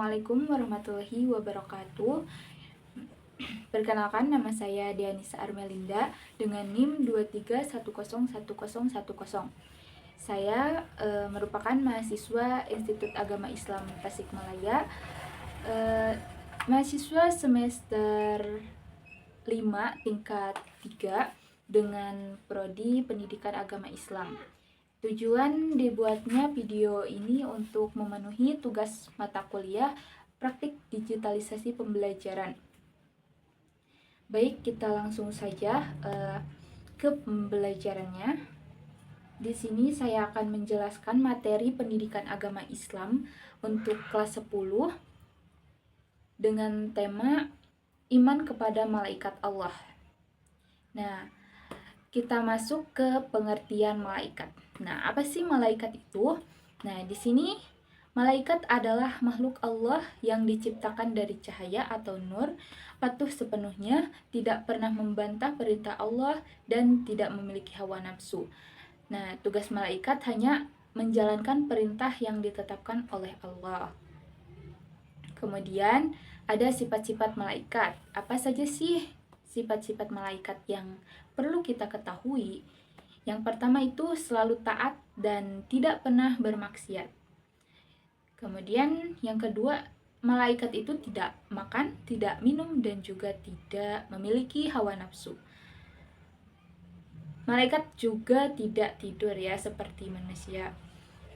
Assalamualaikum warahmatullahi wabarakatuh. Perkenalkan, nama saya Dianisa Armelinda dengan NIM 23101010. Saya merupakan mahasiswa Institut Agama Islam Tasikmalaya, mahasiswa semester 5 tingkat 3 dengan prodi Pendidikan Agama Islam. Tujuan dibuatnya video ini untuk memenuhi tugas mata kuliah praktik digitalisasi pembelajaran. Baik, kita langsung saja ke pembelajarannya. Di sini saya akan menjelaskan materi pendidikan agama Islam untuk kelas 10 dengan tema iman kepada malaikat Allah. Nah, kita masuk ke pengertian malaikat. Nah, apa sih malaikat itu? Nah, di sini malaikat adalah makhluk Allah yang diciptakan dari cahaya atau nur, patuh sepenuhnya, tidak pernah membantah perintah Allah, dan tidak memiliki hawa nafsu. Nah, tugas malaikat hanya menjalankan perintah yang ditetapkan oleh Allah. Kemudian, ada sifat-sifat malaikat. Apa saja sih sifat-sifat malaikat yang perlu kita ketahui? Yang pertama itu selalu taat dan tidak pernah bermaksiat. Kemudian yang kedua, malaikat itu tidak makan, tidak minum, dan juga tidak memiliki hawa nafsu. Malaikat juga tidak tidur ya, seperti manusia.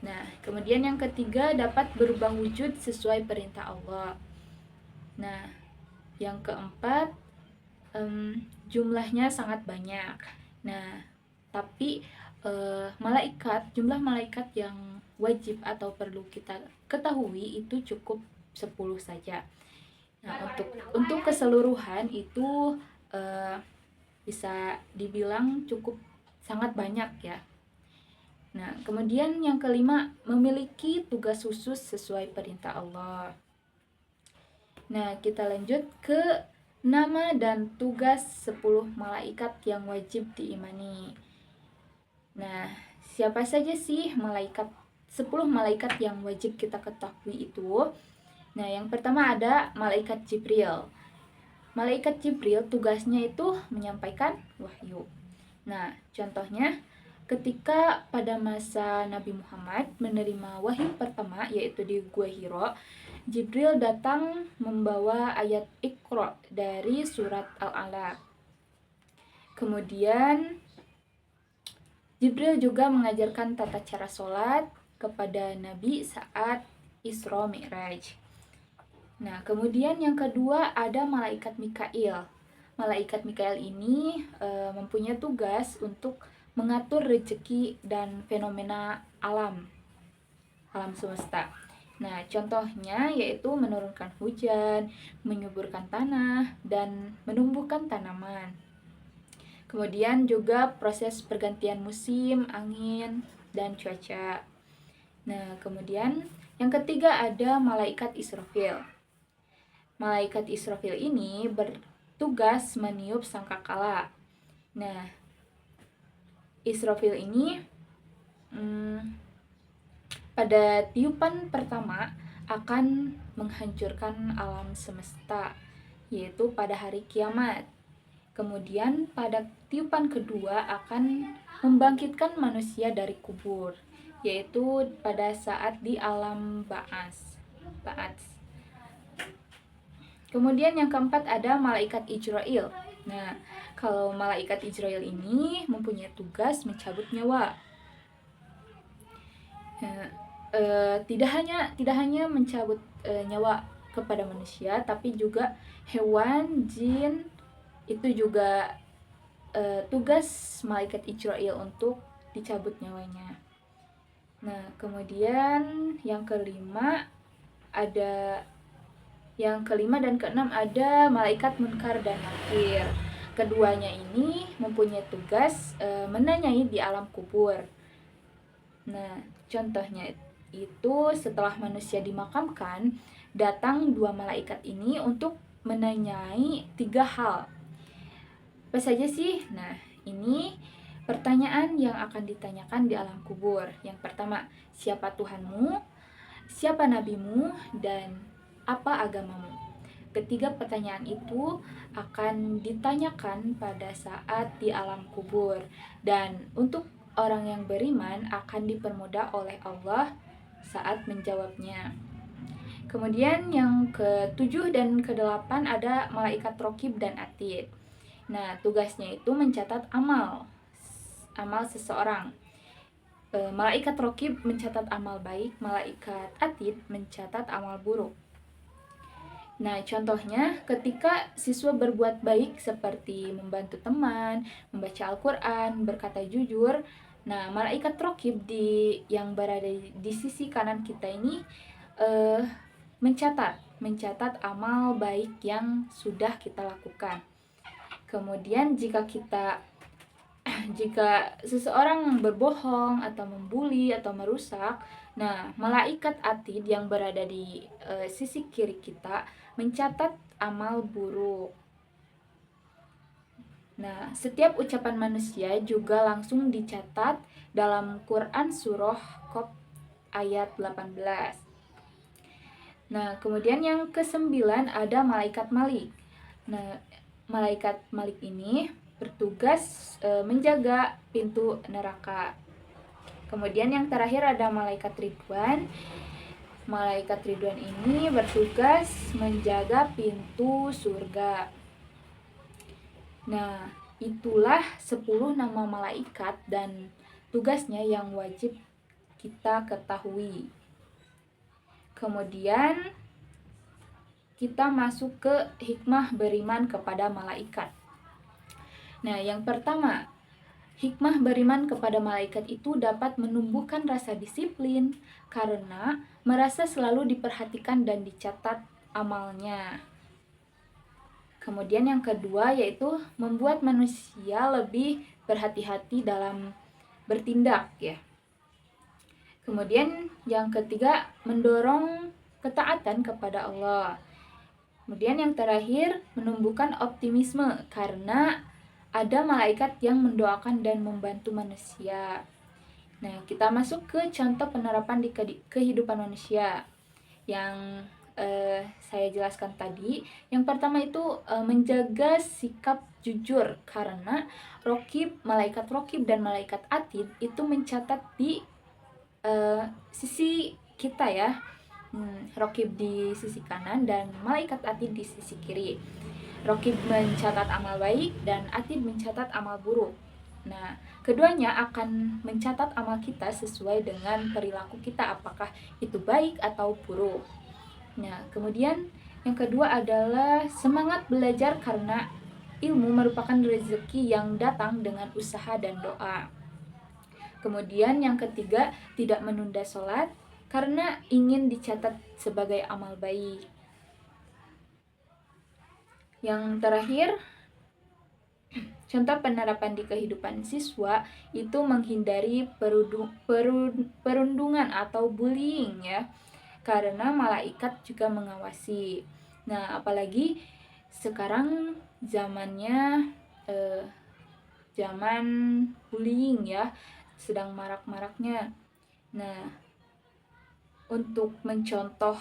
Nah, kemudian yang ketiga, dapat berubah wujud sesuai perintah Allah. Nah, yang keempat, jumlahnya sangat banyak. Nah, tapi jumlah malaikat yang wajib atau perlu kita ketahui itu cukup 10 saja. Nah, untuk keseluruhan itu bisa dibilang cukup sangat banyak ya. Nah, kemudian yang kelima, memiliki tugas khusus sesuai perintah Allah. Nah, kita lanjut ke nama dan tugas 10 malaikat yang wajib diimani. Nah, siapa saja sih 10 malaikat yang wajib kita ketahui itu? Nah, yang pertama ada malaikat Jibril. Malaikat Jibril tugasnya itu menyampaikan wahyu. Nah, contohnya ketika pada masa Nabi Muhammad menerima wahyu pertama, yaitu di Gua Hiro, Jibril datang membawa ayat Iqra dari surat Al-Alaq. Kemudian Jibril juga mengajarkan tata cara sholat kepada Nabi saat Isra Mi'raj. Nah, kemudian yang kedua ada malaikat Mikail. Malaikat Mikail ini mempunyai tugas untuk mengatur rezeki dan fenomena alam semesta. Nah, contohnya yaitu menurunkan hujan, menyuburkan tanah, dan menumbuhkan tanaman. Kemudian juga proses pergantian musim, angin, dan cuaca. Nah, kemudian yang ketiga ada malaikat Israfil. Malaikat Israfil ini bertugas meniup sangkakala. Nah, Israfil ini pada tiupan pertama akan menghancurkan alam semesta, yaitu pada hari kiamat. Kemudian pada tiupan kedua akan membangkitkan manusia dari kubur, yaitu pada saat di alam Ba'ats. Kemudian yang keempat ada malaikat Ijrail. Nah, kalau malaikat Ijrail ini mempunyai tugas mencabut nyawa. Tidak hanya mencabut nyawa kepada manusia, tapi juga hewan, jin, itu juga tugas malaikat Ijrail untuk dicabut nyawanya. Nah, kemudian yang kelima dan keenam ada malaikat Munkar dan Nakir. Keduanya ini mempunyai tugas menanyai di alam kubur. Nah, contohnya itu setelah manusia dimakamkan, datang dua malaikat ini untuk menanyai 3 hal. Apa saja sih? Nah, ini pertanyaan yang akan ditanyakan di alam kubur. Yang pertama, siapa Tuhanmu? Siapa nabimu? Dan apa agamamu? Ketiga pertanyaan itu akan ditanyakan pada saat di alam kubur, dan untuk orang yang beriman akan dipermudah oleh Allah saat menjawabnya. Kemudian yang ketujuh dan kedelapan ada malaikat rokib dan atid. Nah, tugasnya itu mencatat amal seseorang. Malaikat rokib mencatat amal baik, malaikat atid mencatat amal buruk. Nah, contohnya ketika siswa berbuat baik seperti membantu teman, membaca Al-Quran, berkata jujur, nah malaikat rokib yang berada di sisi kanan kita ini mencatat amal baik yang sudah kita lakukan. Kemudian jika seseorang berbohong atau membuli atau merusak, nah malaikat atid yang berada di sisi kiri kita mencatat amal buruk. Nah, setiap ucapan manusia juga langsung dicatat dalam Quran surah Qaf ayat 18. Nah, kemudian yang kesembilan ada malaikat Malik. Nah, malaikat Malik ini bertugas menjaga pintu neraka. Kemudian yang terakhir ada malaikat Ridwan. Malaikat Ridwan ini bertugas menjaga pintu surga. Nah, itulah 10 nama malaikat dan tugasnya yang wajib kita ketahui. Kemudian kita masuk ke hikmah beriman kepada malaikat. Nah, yang pertama, hikmah beriman kepada malaikat itu dapat menumbuhkan rasa disiplin karena merasa selalu diperhatikan dan dicatat amalnya. Kemudian yang kedua yaitu membuat manusia lebih berhati-hati dalam bertindak ya. Kemudian yang ketiga mendorong ketaatan kepada Allah. Kemudian yang terakhir menumbuhkan optimisme karena ada malaikat yang mendoakan dan membantu manusia. Nah, kita masuk ke contoh penerapan di kehidupan manusia yang saya jelaskan tadi. Yang pertama itu menjaga sikap jujur karena malaikat rokib dan malaikat atid itu mencatat di sisi kita ya. Rokib di sisi kanan dan malaikat atid di sisi kiri. Rokib mencatat amal baik dan atid mencatat amal buruk. Nah, keduanya akan mencatat amal kita sesuai dengan perilaku kita, apakah itu baik atau buruk. Nah, kemudian yang kedua adalah semangat belajar karena ilmu merupakan rezeki yang datang dengan usaha dan doa. Kemudian yang ketiga, tidak menunda sholat karena ingin dicatat sebagai amal baik. Yang terakhir, contoh penerapan di kehidupan siswa itu menghindari perundungan atau bullying ya, karena malaikat juga mengawasi. Nah, apalagi sekarang zamannya zaman bullying ya, sedang marak-maraknya. Nah, untuk mencontoh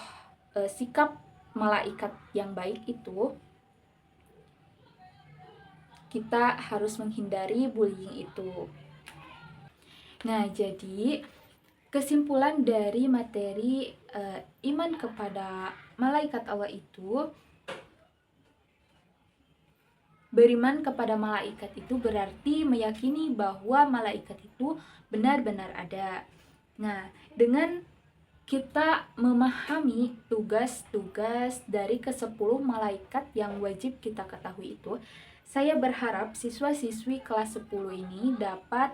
sikap malaikat yang baik itu, kita harus menghindari bullying itu. Nah, jadi kesimpulan dari materi iman kepada malaikat Allah itu, beriman kepada malaikat itu berarti meyakini bahwa malaikat itu benar-benar ada. Nah, dengan kita memahami tugas-tugas dari ke-10 malaikat yang wajib kita ketahui itu, saya berharap siswa-siswi kelas 10 ini dapat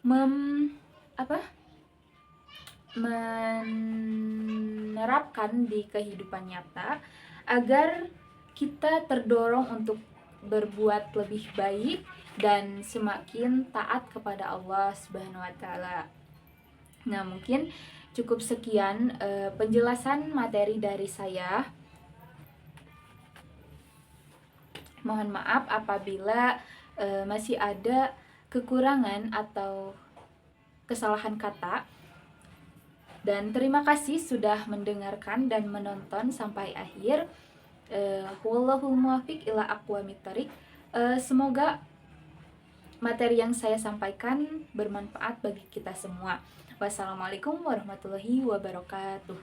menerapkan di kehidupan nyata agar kita terdorong untuk berbuat lebih baik dan semakin taat kepada Allah Subhanahu wa taala. Nah, mungkin cukup sekian penjelasan materi dari saya. Mohon maaf apabila masih ada kekurangan atau kesalahan kata. Dan terima kasih sudah mendengarkan dan menonton sampai akhir. Wallahul muwaffiq ila aqwamit thoriq. Semoga materi yang saya sampaikan bermanfaat bagi kita semua. Wassalamualaikum warahmatullahi wabarakatuh.